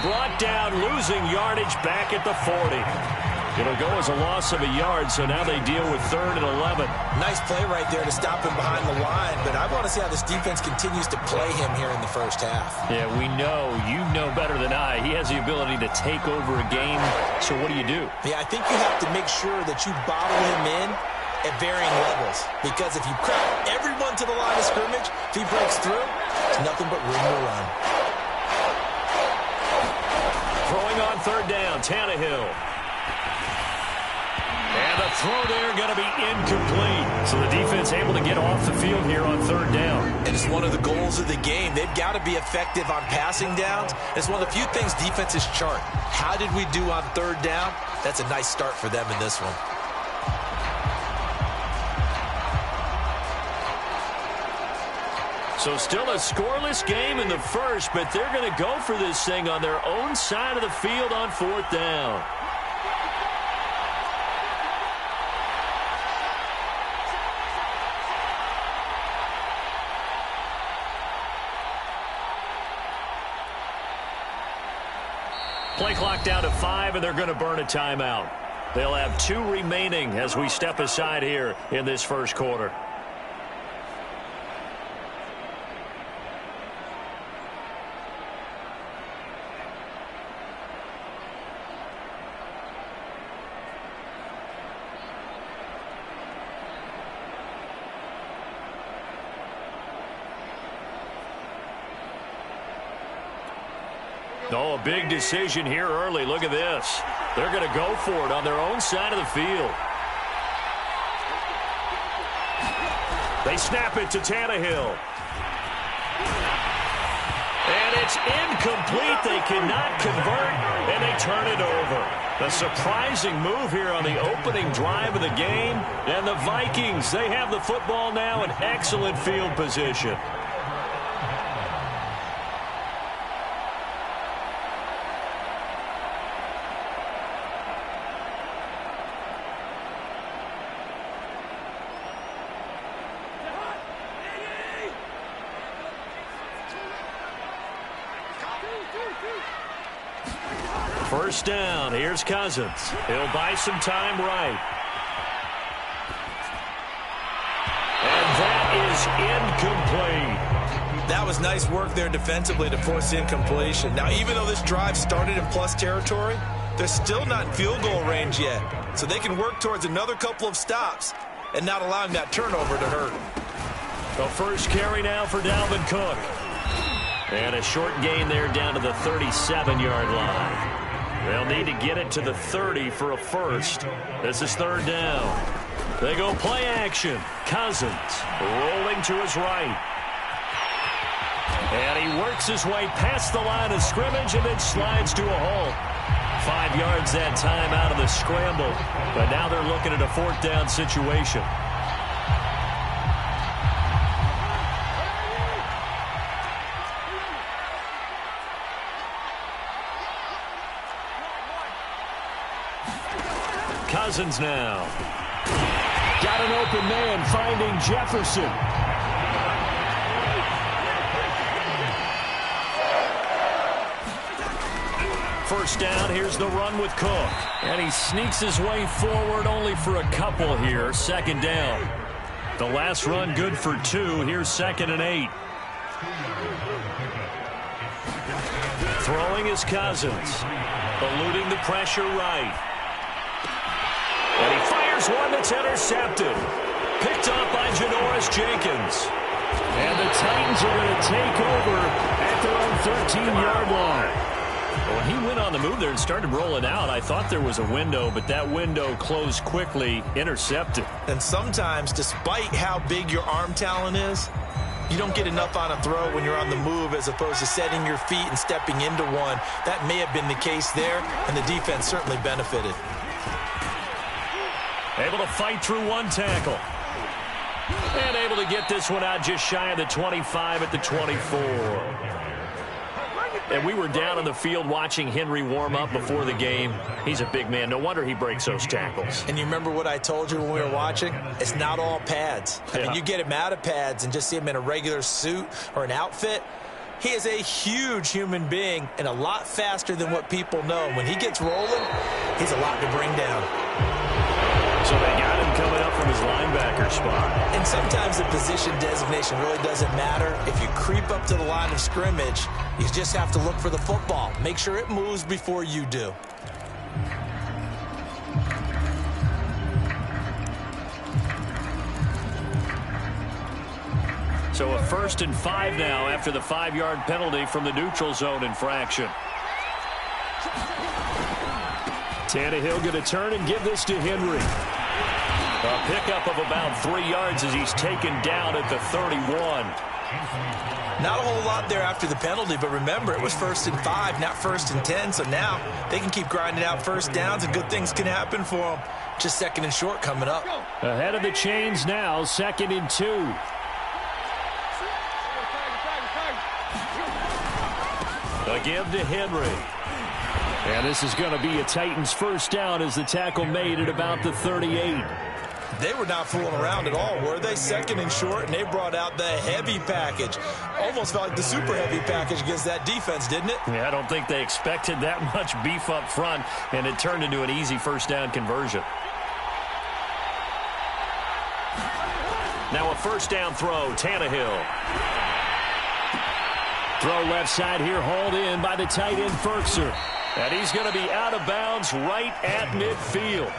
brought down, losing yardage back at the 40. It'll go as a loss of a yard, so now they deal with 3rd and 11. Nice play right there to stop him behind the line, but I want to see how this defense continues to play him here in the first half. Yeah, we know. You know better than I. He has the ability to take over a game, so what do you do? Yeah, I think you have to make sure that you bottle him in at varying levels, because if you crowd everyone to the line of scrimmage, if he breaks through, it's nothing but room to run. Throwing on 3rd down, Tannehill. And the throw there going to be incomplete. So the defense able to get off the field here on 3rd down. And it's one of the goals of the game. They've got to be effective on passing downs. It's one of the few things defenses chart. How did we do on 3rd down? That's a nice start for them in this one. So still a scoreless game in the first, but they're going to go for this thing on their own side of the field on 4th down. Play clock down to 5, and they're going to burn a timeout. They'll have 2 remaining as we step aside here in this first quarter. Oh, a big decision here early. Look at this. They're going to go for it on their own side of the field. They snap it to Tannehill. And it's incomplete. They cannot convert, and they turn it over. A surprising move here on the opening drive of the game. And the Vikings, they have the football now in excellent field position. First down, here's Cousins. He'll buy some time right. And that is incomplete. That was nice work there defensively to force incompletion. Now, even though this drive started in plus territory, they're still not in field goal range yet. So they can work towards another couple of stops and not allowing that turnover to hurt. The first carry now for Dalvin Cook. And a short gain there down to the 37-yard line. They'll need to get it to the 30 for a first. This is 3rd down. They go play action. Cousins rolling to his right. And he works his way past the line of scrimmage and then slides to a halt. 5 yards that time out of the scramble. But now they're looking at a 4th down situation. Cousins now. Got an open man finding Jefferson. First down, here's the run with Cook. And he sneaks his way forward only for a couple here. 2nd down. The last run good for 2. Here's 2nd and 8. Throwing is Cousins. Eluding the pressure right. And he fires one that's intercepted. Picked up by Janoris Jenkins. And the Titans are going to take over at their own 13-yard line. When he went on the move there and started rolling out, I thought there was a window, but that window closed quickly, intercepted. And sometimes, despite how big your arm talent is, you don't get enough on a throw when you're on the move as opposed to setting your feet and stepping into one. That may have been the case there, and the defense certainly benefited. Able to fight through one tackle. And able to get this one out just shy of the 25 at the 24. And we were down on the field watching Henry warm up before the game. He's a big man. No wonder he breaks those tackles. And you remember what I told you when we were watching? It's not all pads. I mean, you get him out of pads and just see him in a regular suit or an outfit, He is a huge human being and a lot faster than what people know. When he gets rolling, he's a lot to bring down. So they got him coming up from his linebacker spot. And sometimes the position designation really doesn't matter. If you creep up to the line of scrimmage, you just have to look for the football. Make sure it moves before you do. So a 1st and 5 now after the 5-yard penalty from the neutral zone infraction. Tannehill going to turn and give this to Henry. A pickup of about 3 yards as he's taken down at the 31. Not a whole lot there after the penalty, but remember, it was 1st and 5, not 1st and 10, so now they can keep grinding out first downs and good things can happen for them. Just 2nd and short coming up. Ahead of the chains now, 2nd and 2. A give to Henry. And this is going to be a Titans first down as the tackle made at about the 38. They were not fooling around at all, were they? 2nd and short, and they brought out the heavy package. Almost felt like the super heavy package against that defense, didn't it? Yeah, I don't think they expected that much beef up front, and it turned into an easy first down conversion. Now a first down throw, Tannehill. Throw left side here, hauled in by the tight end, Ferkser. And he's going to be out of bounds right at midfield.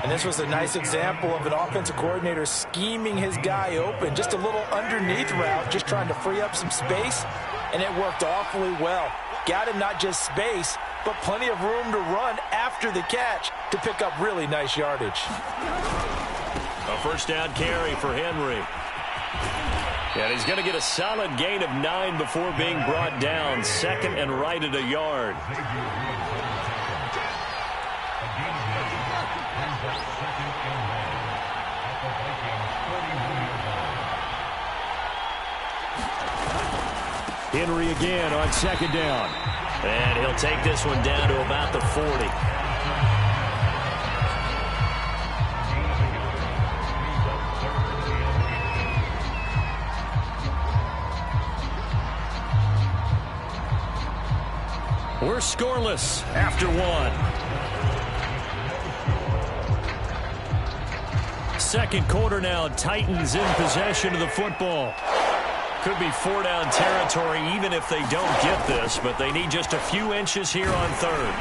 And this was a nice example of an offensive coordinator scheming his guy open. Just a little underneath route, just trying to free up some space, and it worked awfully well. Got him not just space, but plenty of room to run after the catch to pick up really nice yardage. A first down carry for Henry. And he's going to get a solid gain of 9 before being brought down. 2nd and right at a yard. Henry again on 2nd down. And he'll take this one down to about the 40. We're scoreless after 1. 2nd quarter now, Titans in possession of the football. Could be 4-down territory even if they don't get this, but they need just a few inches here on 3rd.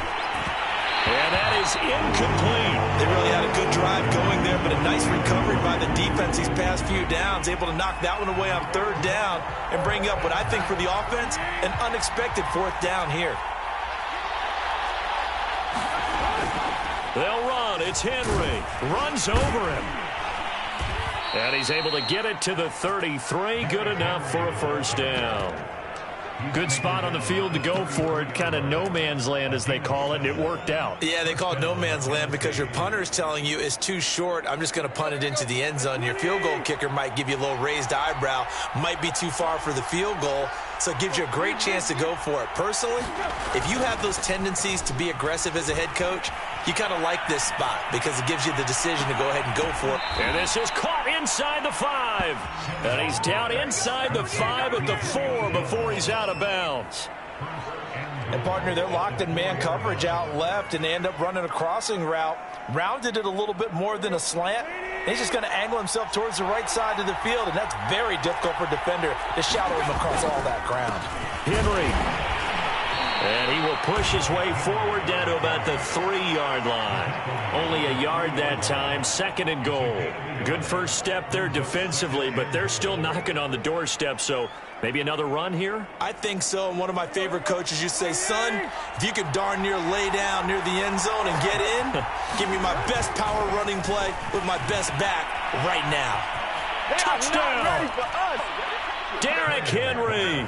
And that is incomplete. They really had a good drive going there, but a nice recovery by the defense these past few downs, able to knock that one away on 3rd down and bring up what I think for the offense, an unexpected 4th down here. They'll run. It's Henry. Runs over him. And he's able to get it to the 33. Good enough for a first down. Good spot on the field to go for it. Kind of no man's land, as they call it, and it worked out. Yeah, they call it no man's land because your punter is telling you it's too short. I'm just going to punt it into the end zone. Your field goal kicker might give you a little raised eyebrow. Might be too far for the field goal. So it gives you a great chance to go for it. Personally, if you have those tendencies to be aggressive as a head coach, you kind of like this spot because it gives you the decision to go ahead and go for it. And this is caught inside the 5. And he's down inside the 5 at the 4 before he's out of bounds. And, partner, they're locked in man coverage out left, and they end up running a crossing route. Rounded it a little bit more than a slant. And he's just going to angle himself towards the right side of the field, and that's very difficult for a defender to shadow him across all that ground. Henry. And he will push his way forward down to about the 3-yard line. Only a yard that time, 2nd and goal. Good first step there defensively, but they're still knocking on the doorstep, so maybe another run here? I think so, and one of my favorite coaches used to say, son, if you can darn near lay down near the end zone and get in, give me my best power running play with my best back right now. Touchdown! Derrick Henry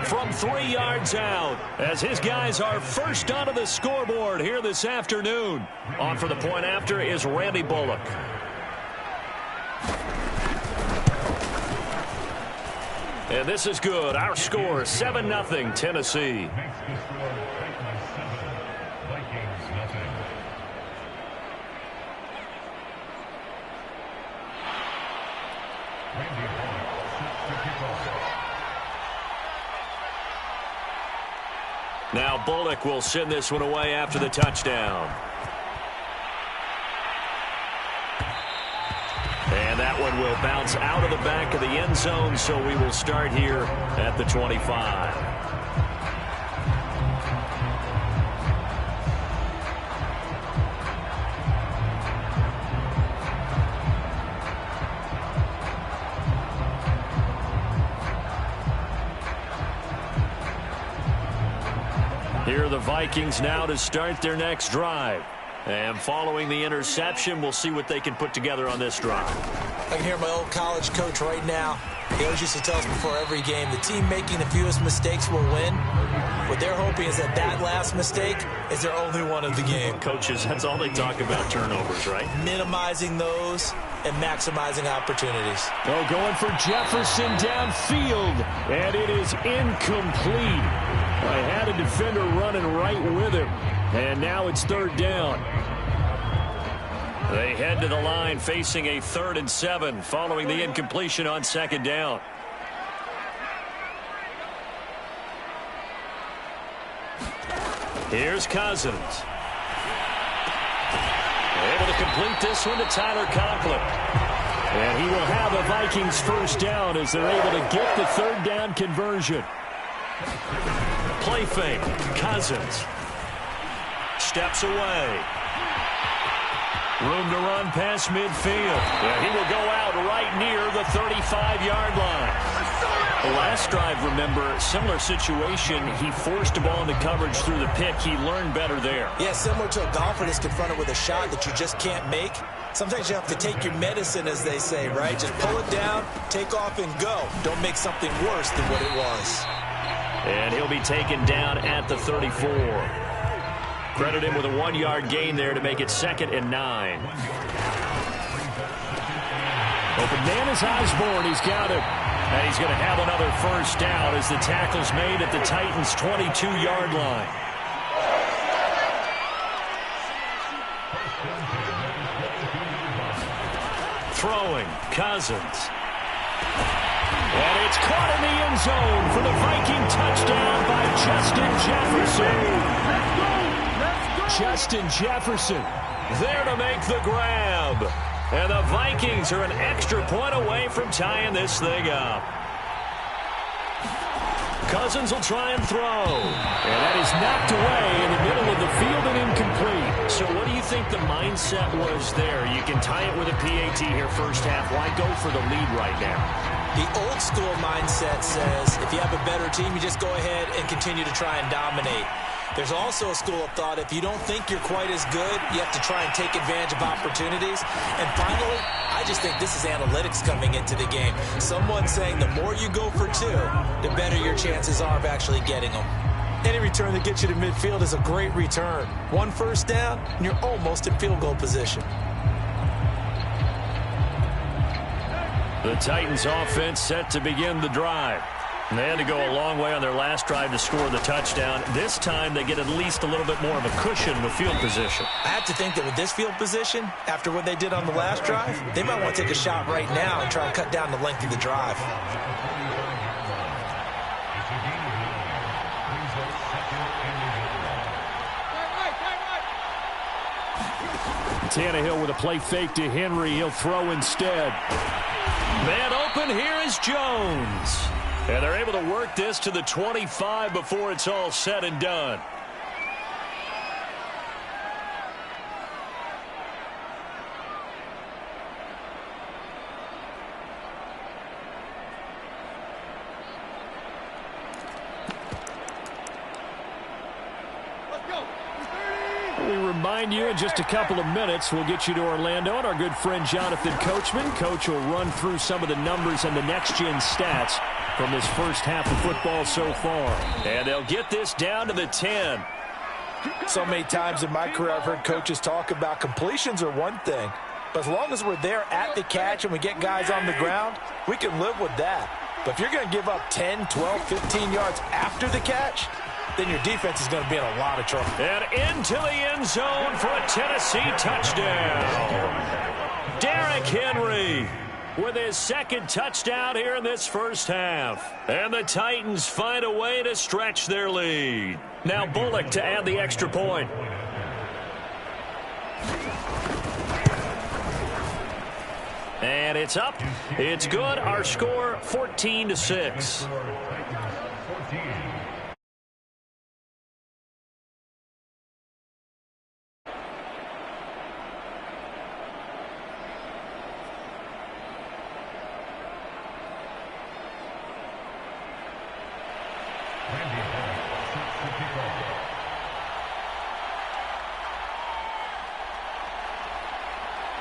from 3 yards out as his guys are first onto the scoreboard here this afternoon. On for the point after is Randy Bullock. And this is good. Our score, 7-0 Tennessee. Now Bullock will send this one away after the touchdown. And that one will bounce out of the back of the end zone, so we will start here at the 25. Here are the Vikings now to start their next drive. And following the interception, we'll see what they can put together on this drive. I can hear my old college coach right now. He always used to tell us before every game, the team making the fewest mistakes will win. What they're hoping is that that last mistake is their only one of the game. Coaches, that's all they talk about, turnovers, right? Minimizing those and maximizing opportunities. Oh, going for Jefferson downfield, and it is incomplete. I had a defender running right with him, and now it's third down. They head to the line facing a 3rd and 7 following the incompletion on 2nd down. Here's Cousins. Able to complete this one to Tyler Conklin. And he will have a Vikings first down as they're able to get the 3rd down conversion. Play fake. Cousins steps away. Room to run past midfield. Yeah, he will go out right near the 35-yard line. The last drive, remember, similar situation. He forced a ball into coverage through the pick. He learned better there. Yeah, similar to a golfer that's confronted with a shot that you just can't make. Sometimes you have to take your medicine, as they say, right? Just pull it down, take off, and go. Don't make something worse than what it was. And he'll be taken down at the 34. Credit him with a 1-yard gain there to make it 2nd and 9. Open man is Osborne. He's got it. And he's going to have another first down as the tackle's made at the Titans' 22-yard line. Throwing, Cousins. And it's caught in the end zone for the Viking touchdown by Justin Jefferson. Justin Jefferson there to make the grab. And the Vikings are an extra point away from tying this thing up. Cousins will try and throw. And that is knocked away in the middle of the field and incomplete. So what do you think the mindset was there? You can tie it with a PAT here first half. Why go for the lead right now? The old school mindset says if you have a better team, you just go ahead and continue to try and dominate. There's also a school of thought, if you don't think you're quite as good, you have to try and take advantage of opportunities. And finally, I just think this is analytics coming into the game. Someone saying the more you go for 2, the better your chances are of actually getting them. Any return that gets you to midfield is a great return. 1 first down, and you're almost in field goal position. The Titans offense set to begin the drive. And they had to go a long way on their last drive to score the touchdown. This time they get at least a little bit more of a cushion with field position. I have to think that with this field position, after what they did on the last drive, they might want to take a shot right now and try and cut down the length of the drive. Tannehill with a play fake to Henry. He'll throw instead. Man open, here is Jones. And they're able to work this to the 25 before it's all said and done. We remind you in just a couple of minutes we'll get you to Orlando and our good friend Jonathan Coachman. Coach will run through some of the numbers and the next-gen stats from this first half of football so far. And they'll get this down to the 10. So many times in my career I've heard coaches talk about completions are one thing, but as long as we're there at the catch and we get guys on the ground, we can live with that. But if you're going to give up 10, 12, 15 yards after the catch, then your defense is going to be in a lot of trouble. And into the end zone for a Tennessee touchdown. Derrick Henry. with his second touchdown here in this first half. And the Titans find a way to stretch their lead. Now Bullock to add the extra point. And it's up. It's good. Our score, 14-6.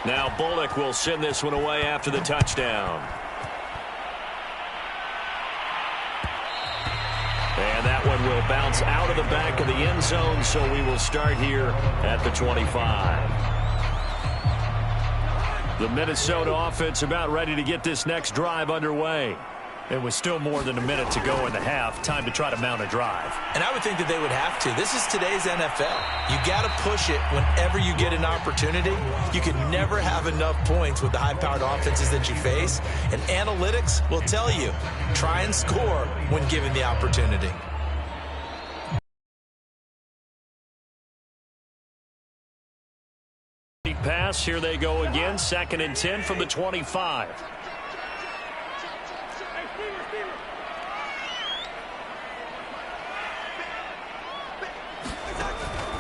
Now Bullock will send this one away after the touchdown. And that one will bounce out of the back of the end zone, so we will start here at the 25. The Minnesota offense about ready to get this next drive underway. It was still more than a minute to go in the half. Time to try to mount a drive. And I would think that they would have to. This is today's NFL. You got to push it whenever you get an opportunity. You can never have enough points with the high-powered offenses that you face. And analytics will tell you, try and score when given the opportunity. Pass, here they go again. 2nd and 10 from the 25.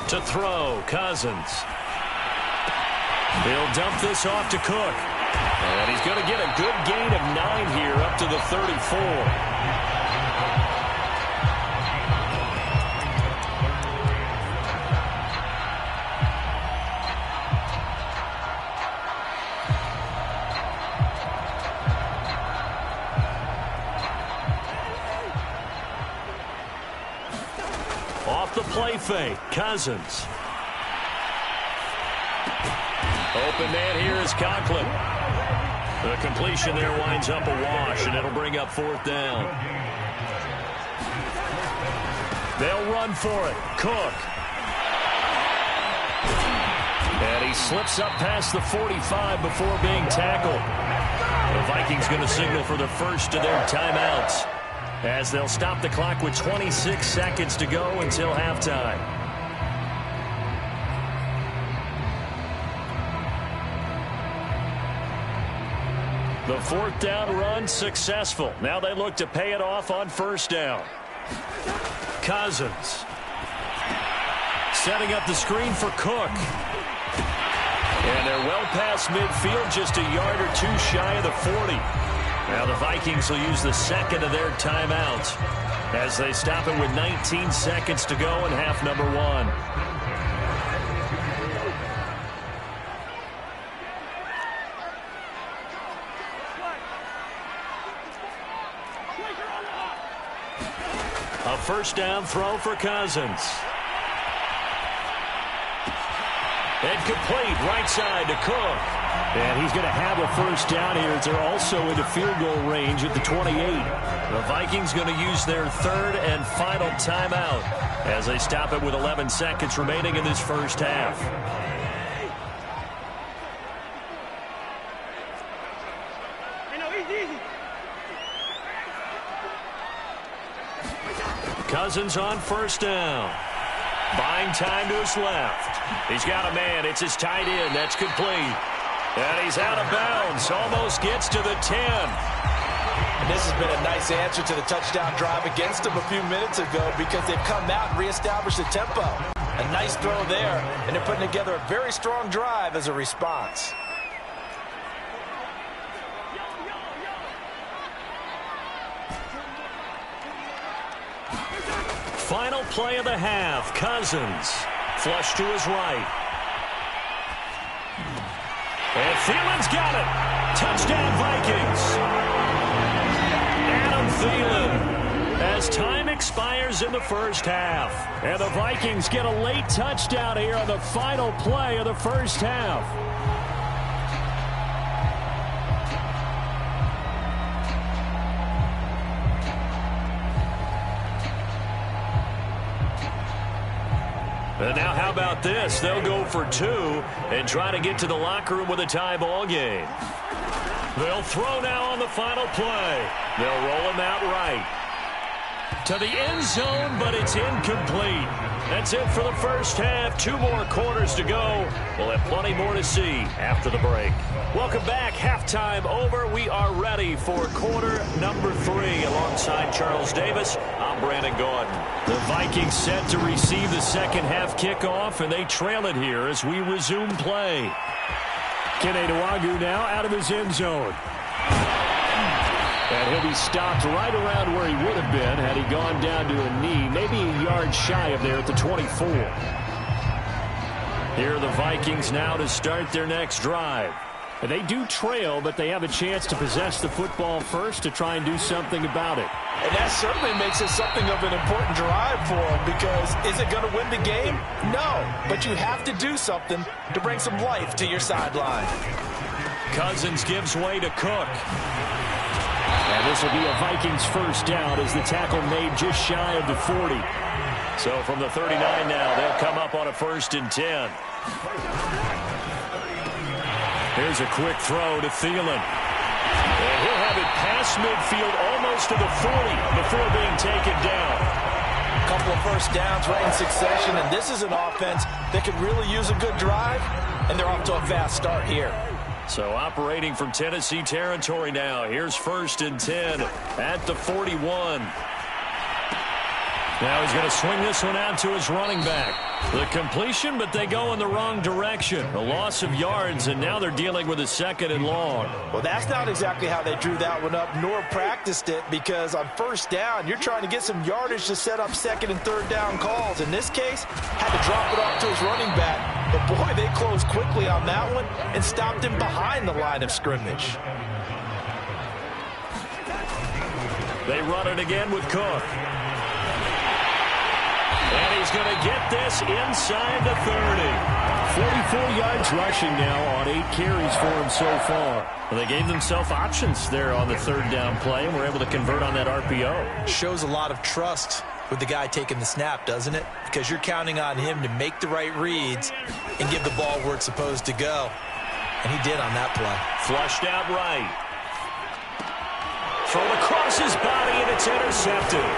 To throw, Cousins. He'll dump this off to Cook. And he's going to get a good gain of 9 here up to the 34. Off the play fake, Cousins. Open man here is Conklin. The completion there winds up a wash, and it'll bring up 4th down. They'll run for it. Cook. And he slips up past the 45 before being tackled. The Vikings going to signal for the first of their timeouts, as they'll stop the clock with 26 seconds to go until halftime. The 4th down run successful. Now they look to pay it off on 1st down. Cousins. Setting up the screen for Cook. And they're well past midfield, just a yard or two shy of the 40. Now the Vikings will use the second of their timeouts as they stop it with 19 seconds to go in half number 1. A 1st down throw for Cousins. Incomplete, right side to Cook. And he's going to have a 1st down here. They're also into field goal range at the 28. The Vikings going to use their 3rd and final timeout as they stop it with 11 seconds remaining in this first half. Cousins on 1st down. Buying time to his left. He's got a man. It's his tight end. That's complete. And he's out of bounds. Almost gets to the 10. And this has been a nice answer to the touchdown drive against them a few minutes ago, because they've come out and reestablished the tempo. A nice throw there, and they're putting together a very strong drive as a response. Final play of the half. Cousins. Flush to his right. And Thielen's got it. Touchdown, Vikings. Adam Thielen. As time expires in the first half. And the Vikings get a late touchdown here on the final play of the first half. And now how about this? They'll go for 2 and try to get to the locker room with a tie ball game. They'll throw now on the final play. They'll roll him out right to the end zone, but it's incomplete. That's it for the first half. 2 more quarters to go. We'll have plenty more to see after the break. Welcome back. Halftime over. We are ready for quarter number 3. Alongside Charles Davis, I'm Brandon Gordon. The Vikings set to receive the second half kickoff, and they trail it here as we resume play. Yaboihector2xig's now out of his end zone. And he'll be stopped right around where he would have been had he gone down to a knee, maybe a yard shy of there at the 24. Here are the Vikings now to start their next drive. And they do trail, but they have a chance to possess the football first to try and do something about it. And that certainly makes it something of an important drive for them, because is it going to win the game? No, but you have to do something to bring some life to your sideline. Cousins gives way to Cook. And this will be a Vikings first down as the tackle made just shy of the 40. So from the 39 now, they'll come up on a 1st and 10. Here's a quick throw to Thielen. And he'll have it past midfield almost to the 40 before being taken down. A couple of first downs right in succession, and this is an offense that could really use a good drive, and they're off to a fast start here. So operating from Tennessee territory now. Here's 1st and 10 at the 41. Now he's going to swing this one out to his running back. The completion, but they go in the wrong direction. A loss of yards, and now they're dealing with a 2nd and long. Well, that's not exactly how they drew that one up, nor practiced it, because on 1st down, you're trying to get some yardage to set up 2nd and 3rd down calls. In this case, had to drop it off to his running back. But, boy, they closed quickly on that one and stopped him behind the line of scrimmage. They run it again with Cook. And he's going to get this inside the 30. 44 yards rushing now on 8 carries for him so far. Well, they gave themselves options there on the 3rd down play, and were able to convert on that RPO. Shows a lot of trust with the guy taking the snap, doesn't it? Because you're counting on him to make the right reads and give the ball where it's supposed to go. And he did on that play. Flushed out right. Thrown across his body, and it's intercepted.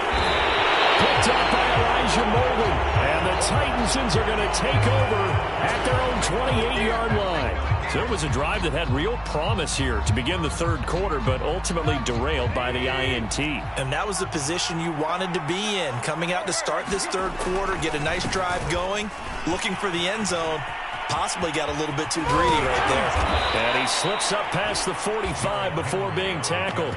Picked up by Elijah Molden. And the Titansons are going to take over at their own 28-yard line. So it was a drive that had real promise here to begin the 3rd quarter, but ultimately derailed by the INT. And that was the position you wanted to be in, coming out to start this 3rd quarter, get a nice drive going, looking for the end zone. Possibly got a little bit too greedy right there. And he slips up past the 45 before being tackled.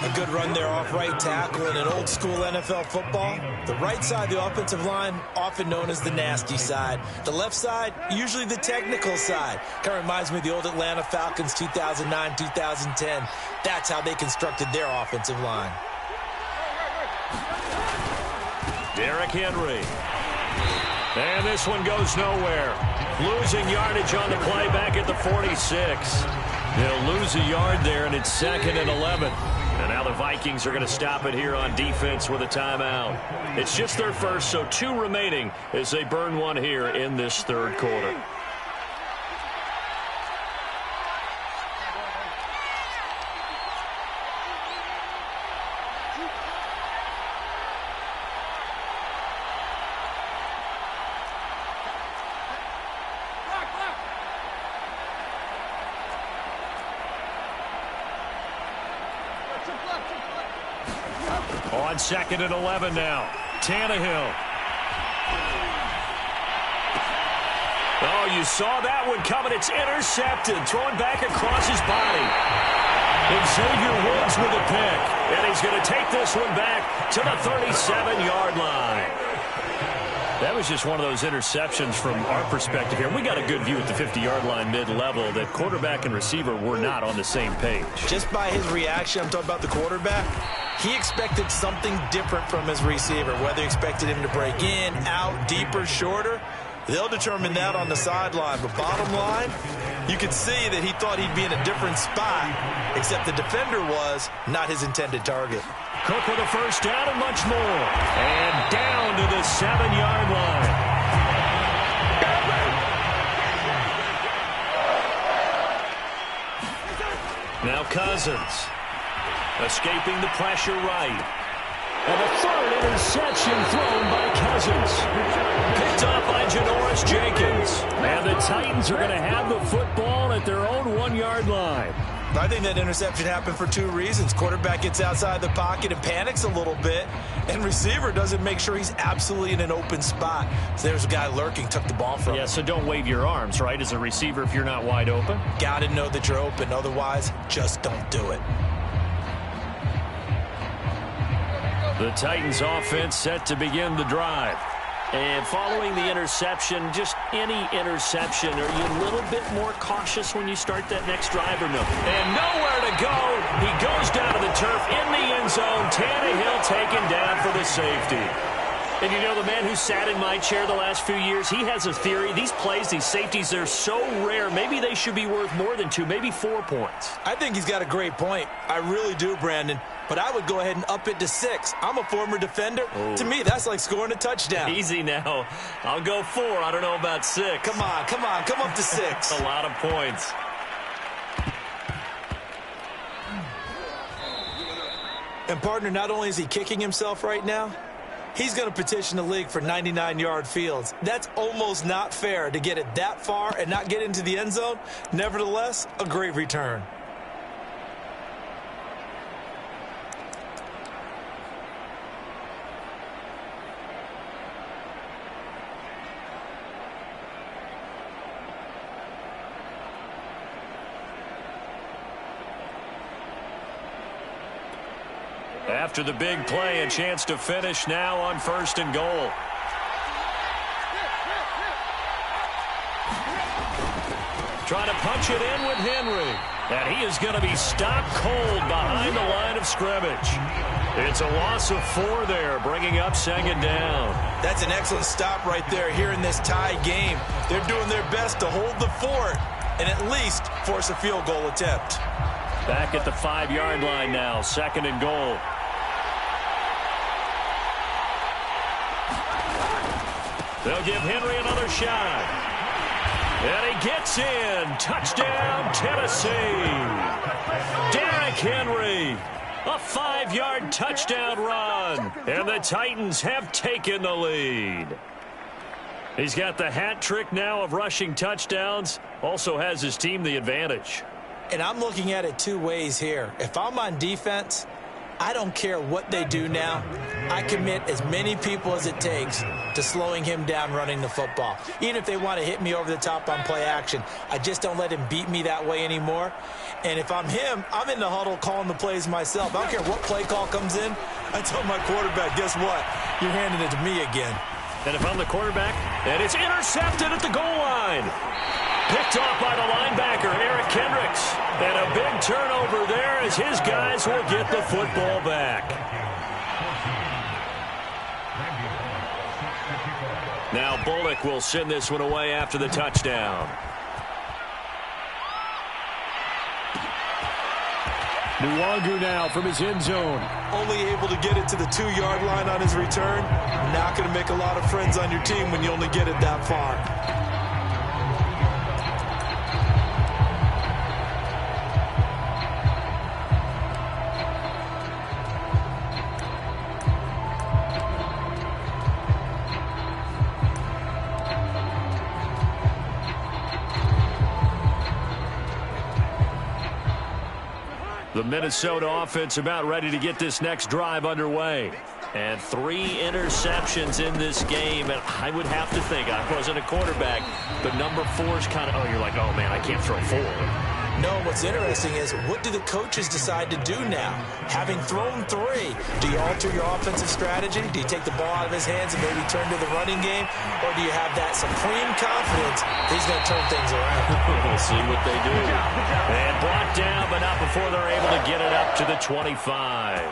A good run there off right tackle in an old-school NFL football. The right side, the offensive line, often known as the nasty side. The left side, usually the technical side. Kind of reminds me of the old Atlanta Falcons 2009, 2010. That's how they constructed their offensive line. Derrick Henry. And this one goes nowhere. Losing yardage on the play back at the 46. They'll lose a yard there, and it's 2nd and 11. And now the Vikings are going to stop it here on defense with a timeout. It's just their first, so 2 remaining as they burn one here in this 3rd quarter. On 2nd and 11 now. Tannehill. Oh, you saw that one coming. It's intercepted. Thrown back across his body. Xavier Woods with a pick. And he's going to take this one back to the 37-yard line. That was just one of those interceptions from our perspective here. We got a good view at the 50-yard line mid-level that quarterback and receiver were not on the same page. Just by his reaction, I'm talking about the quarterback, he expected something different from his receiver, whether he expected him to break in, out, deeper, shorter. They'll determine that on the sideline. But bottom line, you could see that he thought he'd be in a different spot, except the defender was not his intended target. Cook with a first down and much more. And down to the 7-yard line. Cousins. Escaping the pressure right. And the third interception thrown by Cousins. Picked up by Janoris Jenkins. And the Titans are going to have the football at their own 1-yard line. I think that interception happened for two reasons. Quarterback gets outside the pocket and panics a little bit, and receiver doesn't make sure he's absolutely in an open spot. So there's a guy lurking, took the ball from him. Yeah, so don't wave your arms, right, as a receiver if you're not wide open. Got to know that you're open. Otherwise, just don't do it. The Titans offense set to begin the drive. And following the interception, just any interception, are you a little bit more cautious when you start that next drive or no? And nowhere to go. He goes down to the turf in the end zone. Tannehill taken down for the safety. And you know, the man who sat in my chair the last few years, he has a theory. These plays, these safeties, they're so rare. Maybe they should be worth more than 2, maybe 4 points. I think he's got a great point. I really do, Brandon. But I would go ahead and up it to 6. I'm a former defender. Oh. To me, that's like scoring a touchdown. Easy now. I'll go 4. I don't know about 6. Come on. Come up to 6. A lot of points. And, partner, not only is he kicking himself right now, he's going to petition the league for 99-yard fields. That's almost not fair to get it that far and not get into the end zone. Nevertheless, a great return. After the big play, a chance to finish now on 1st and goal. Trying to punch it in with Henry. And he is going to be stopped cold behind the line of scrimmage. It's a loss of 4 there, bringing up 2nd down. That's an excellent stop right there here in this tie game. They're doing their best to hold the fort and at least force a field goal attempt. Back at the 5-yard line now, 2nd and goal. They'll give Henry another shot. And he gets in. Touchdown, Tennessee. Derrick Henry. A 5-yard touchdown run. And the Titans have taken the lead. He's got the hat trick now of rushing touchdowns. Also has his team the advantage. And I'm looking at it 2 ways here. If I'm on defense, I don't care what they do now. I commit as many people as it takes to slowing him down running the football. Even if they want to hit me over the top on play action, I just don't let him beat me that way anymore. And if I'm him, I'm in the huddle calling the plays myself. I don't care what play call comes in. I tell my quarterback, guess what? You're handing it to me again. And if I'm the quarterback, and it's intercepted at the goal line. Picked off by the linebacker, Eric Kendricks. And a big turnover there as his guys will get the football back. Now Bullock will send this one away after the touchdown. Nwangu now from his end zone. Only able to get it to the 2-yard line on his return. Not going to make a lot of friends on your team when you only get it that far. The Minnesota offense about ready to get this next drive underway. And 3 interceptions in this game. And I would have to think, I wasn't a quarterback, but number 4 is kind of, oh, you're like, oh, man, I can't throw 4. No, what's interesting is, what do the coaches decide to do now? Having thrown 3, do you alter your offensive strategy? Do you take the ball out of his hands and maybe turn to the running game? Or do you have that supreme confidence he's going to turn things around? We'll see what they do. And brought down, but not before they're able to get it up to the 25.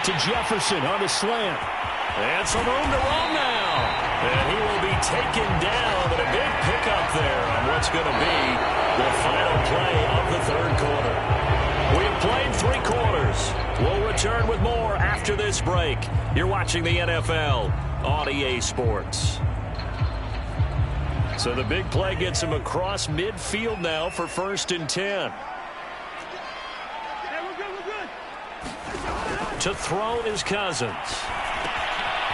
To Jefferson on the slant. And some room to roam now. And he will be taken down, but a big pickup there on what's going to be the final play of the 3rd quarter. We've played 3 quarters. We'll return with more after this break. You're watching the NFL on EA Sports. So the big play gets him across midfield now for 1st and 10. To throw is Cousins.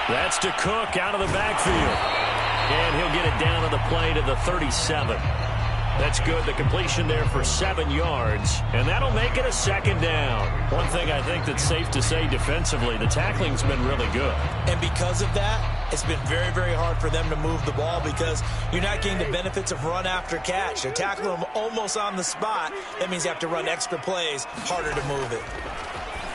That's to Cook out of the backfield. And he'll get it down on the play to the 37. That's good. The completion there for 7 yards. And that'll make it a 2nd down. One thing I think that's safe to say defensively, the tackling's been really good. And because of that, it's been very, very hard for them to move the ball because you're not getting the benefits of run after catch. They're tackling them almost on the spot. That means you have to run extra plays, harder to move it.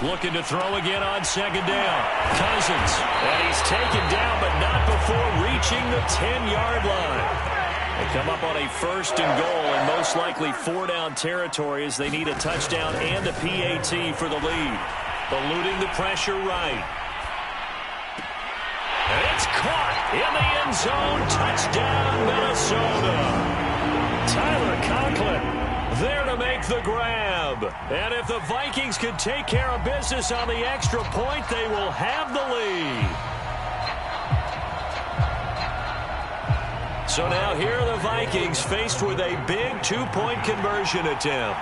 Looking to throw again on 2nd down. Cousins. And he's taken down, but not before reaching the 10-yard line. They come up on a 1st and goal and most likely 4-down territory as they need a touchdown and a PAT for the lead. Eluding the pressure right. And it's caught in the end zone. Touchdown, Minnesota. Tyler Conklin there to make the grab. And if the Vikings can take care of business on the extra point, they will have the lead. So now here are the Vikings faced with a big 2-point conversion attempt.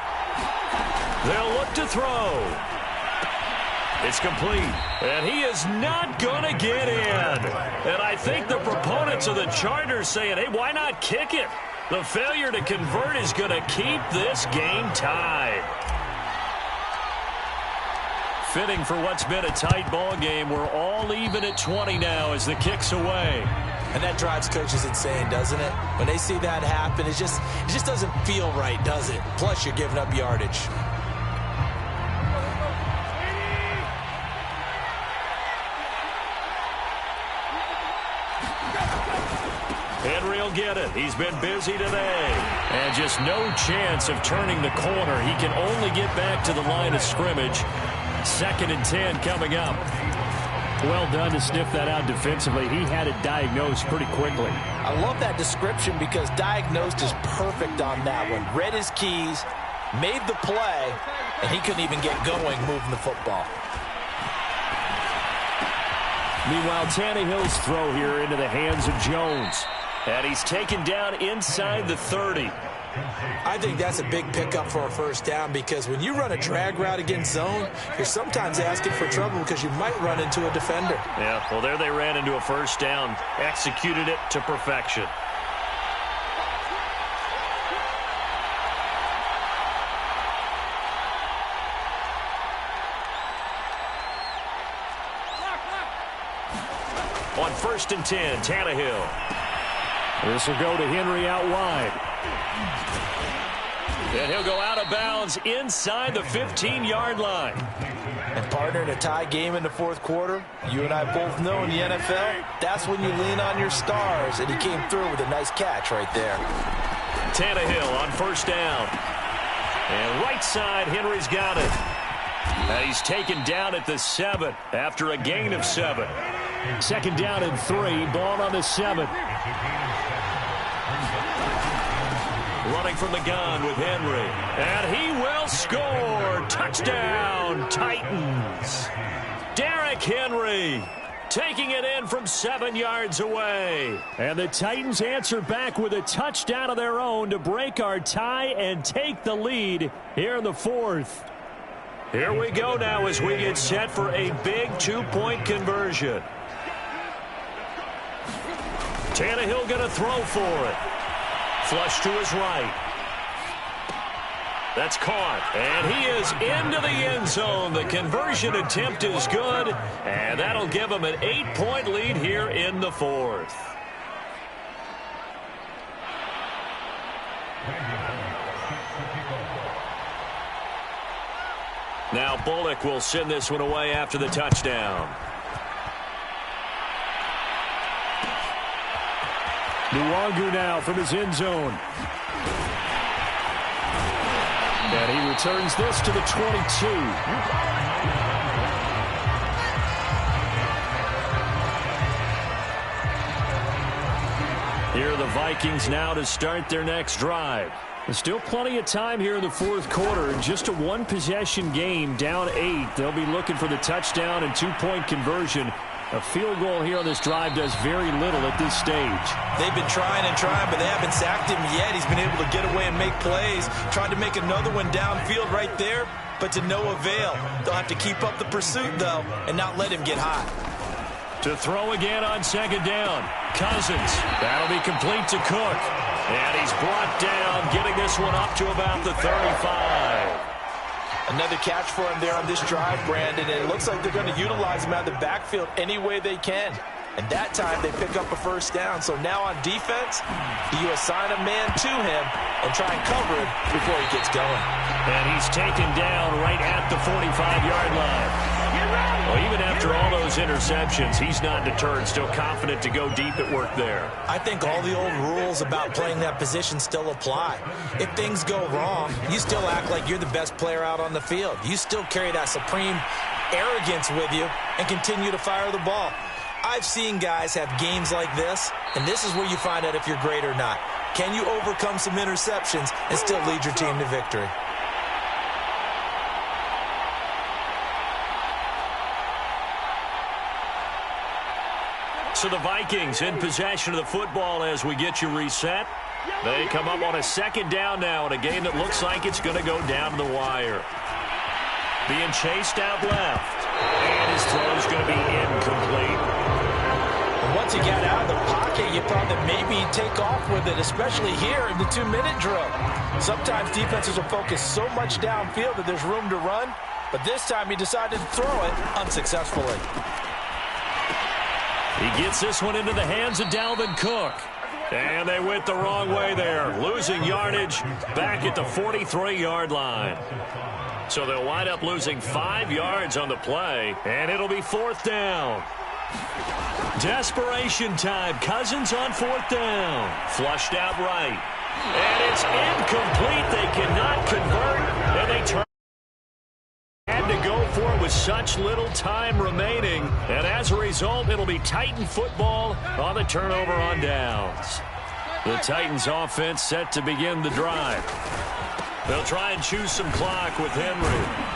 They'll look to throw. It's complete. And he is not going to get in. And I think the proponents of the Chargers saying, hey, why not kick it? The failure to convert is going to keep this game tied. Fitting for what's been a tight ball game. We're all even at 20 now as the kick's away. And that drives coaches insane, doesn't it? When they see that happen, it just doesn't feel right, does it? Plus, you're giving up yardage. Henry will get it. He's been busy today. And just no chance of turning the corner. He can only get back to the line of scrimmage. 2nd and 10 coming up. Well done to sniff that out defensively. He had it diagnosed pretty quickly. I love that description because diagnosed is perfect on that one. Read his keys, made the play, and he couldn't even get going moving the football. Meanwhile, Tannehill's throw here into the hands of Jones. And he's taken down inside the 30. I think that's a big pickup for a 1st down because when you run a drag route against zone, you're sometimes asking for trouble because you might run into a defender. Yeah, well, there they ran into a 1st down. Executed it to perfection. On 1st and 10, Tannehill. This will go to Henry out wide. And he'll go out of bounds inside the 15-yard line. And partner, in a tie game in the 4th quarter, you and I both know in the NFL, that's when you lean on your stars. And he came through with a nice catch right there. Tannehill on 1st down. And right side, Henry's got it. And he's taken down at the 7 after a gain of 7. 2nd down and 3, ball on the 7. Running from the gun with Henry. And he will score. Touchdown, Titans. Derrick Henry taking it in from 7 yards away. And the Titans answer back with a touchdown of their own to break our tie and take the lead here in the 4th. Here we go now as we get set for a big 2-point conversion. Tannehill going to throw for it. Flush to his right. That's caught. And he is into the end zone. The conversion attempt is good. And that'll give him an 8-point lead here in the 4th. Now Bullock will send this one away after the touchdown. Nwangu now from his end zone. And he returns this to the 22. Here are the Vikings now to start their next drive. There's still plenty of time here in the 4th quarter. Just a 1-possession game, down 8. They'll be looking for the touchdown and 2-point conversion A field goal here on this drive does very little at this stage. They've been trying and trying, but they haven't sacked him yet. He's been able to get away and make plays. Tried to make another one downfield right there, but to no avail. They'll have to keep up the pursuit, though, and not let him get hot. To throw again on second down. Cousins. That'll be complete to Cook. And he's brought down, getting this one up to about the 35. Another catch for him there on this drive, Brandon, and it looks like they're going to utilize him out of the backfield any way they can. And that time they pick up a first down. So now on defense, you assign a man to him and try and cover him before he gets going. And he's taken down right at the 45-yard line. Well, even after all those interceptions, he's not deterred, still confident to go deep at work there. I think all the old rules about playing that position still apply. If things go wrong, you still act like you're the best player out on the field. You still carry that supreme arrogance with you and continue to fire the ball. I've seen guys have games like this, and this is where you find out if you're great or not. Can you overcome some interceptions and still lead your team to victory? So the Vikings in possession of the football as we get you reset. They come up on a second down now in a game that looks like it's going to go down to the wire. Being chased out left. And his throw is going to be incomplete. Once he got out of the pocket, you thought that maybe he'd take off with it, especially here in the 2-minute drill. Sometimes defenses are focused so much downfield that there's room to run, but this time he decided to throw it unsuccessfully. He gets this one into the hands of Dalvin Cook. And they went the wrong way there, losing yardage back at the 43-yard line. So they'll wind up losing 5 yards on the play, and it'll be fourth down. Desperation time. Cousins on fourth down. Flushed out right. And it's incomplete. They cannot convert, and they turn. Had to go for it with such little time remaining. And as a result, it'll be Titan football on the turnover on downs. The Titans offense set to begin the drive. They'll try and choose some clock with Henry.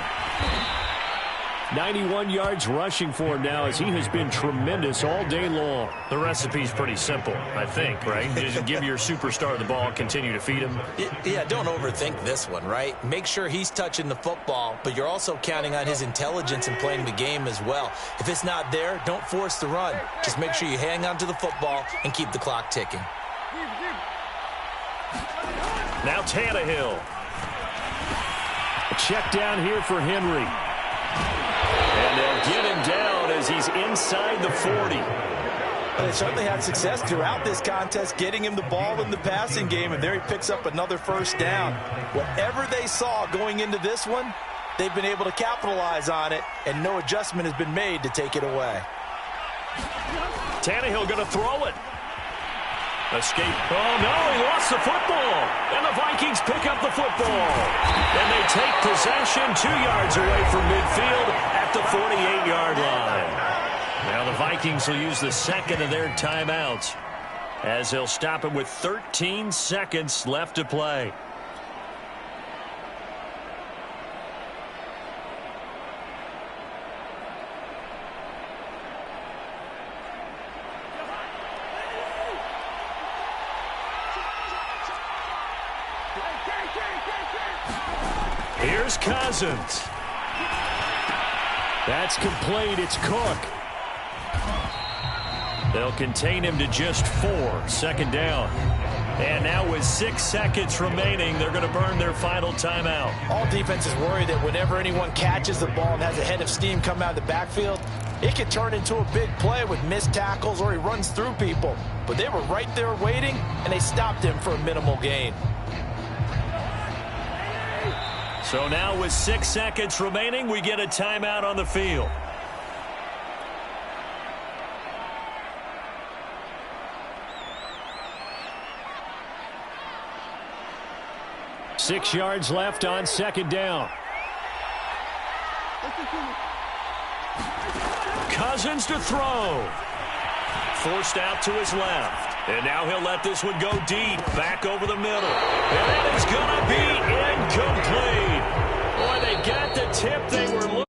91 yards rushing for him now as he has been tremendous all day long. The recipe's pretty simple, I think, right? Just give your superstar the ball, continue to feed him. Yeah, don't overthink this one, right? Make sure he's touching the football, but you're also counting on his intelligence in playing the game as well. If it's not there, don't force the run. Just make sure you hang on to the football and keep the clock ticking. Now Tannehill. A check down here for Henry. And they'll get him down as he's inside the 40. They certainly had success throughout this contest, getting him the ball in the passing game, and there he picks up another first down. Whatever they saw going into this one, they've been able to capitalize on it, and no adjustment has been made to take it away. Tannehill going to throw it. Escape. Oh, no, he lost the football. And the Vikings pick up the football. And they take possession 2 yards away from midfield at the 48-yard line. Now the Vikings will use the second of their timeouts as they'll stop it with 13 seconds left to play. Here's Cousins. That's complete. It's Cook. They'll contain him to just 4. Second down. And now with 6 seconds remaining, they're going to burn their final timeout. All defenses worry that whenever anyone catches the ball and has a head of steam come out of the backfield, it could turn into a big play with missed tackles or he runs through people. But they were right there waiting, and they stopped him for a minimal gain. So now with 6 seconds remaining, we get a timeout on the field. Six yards left on second down. Cousins to throw. Forced out to his left. And now he'll let this one go deep, back over the middle. And that is going to be incomplete. Boy, they got the tip they were looking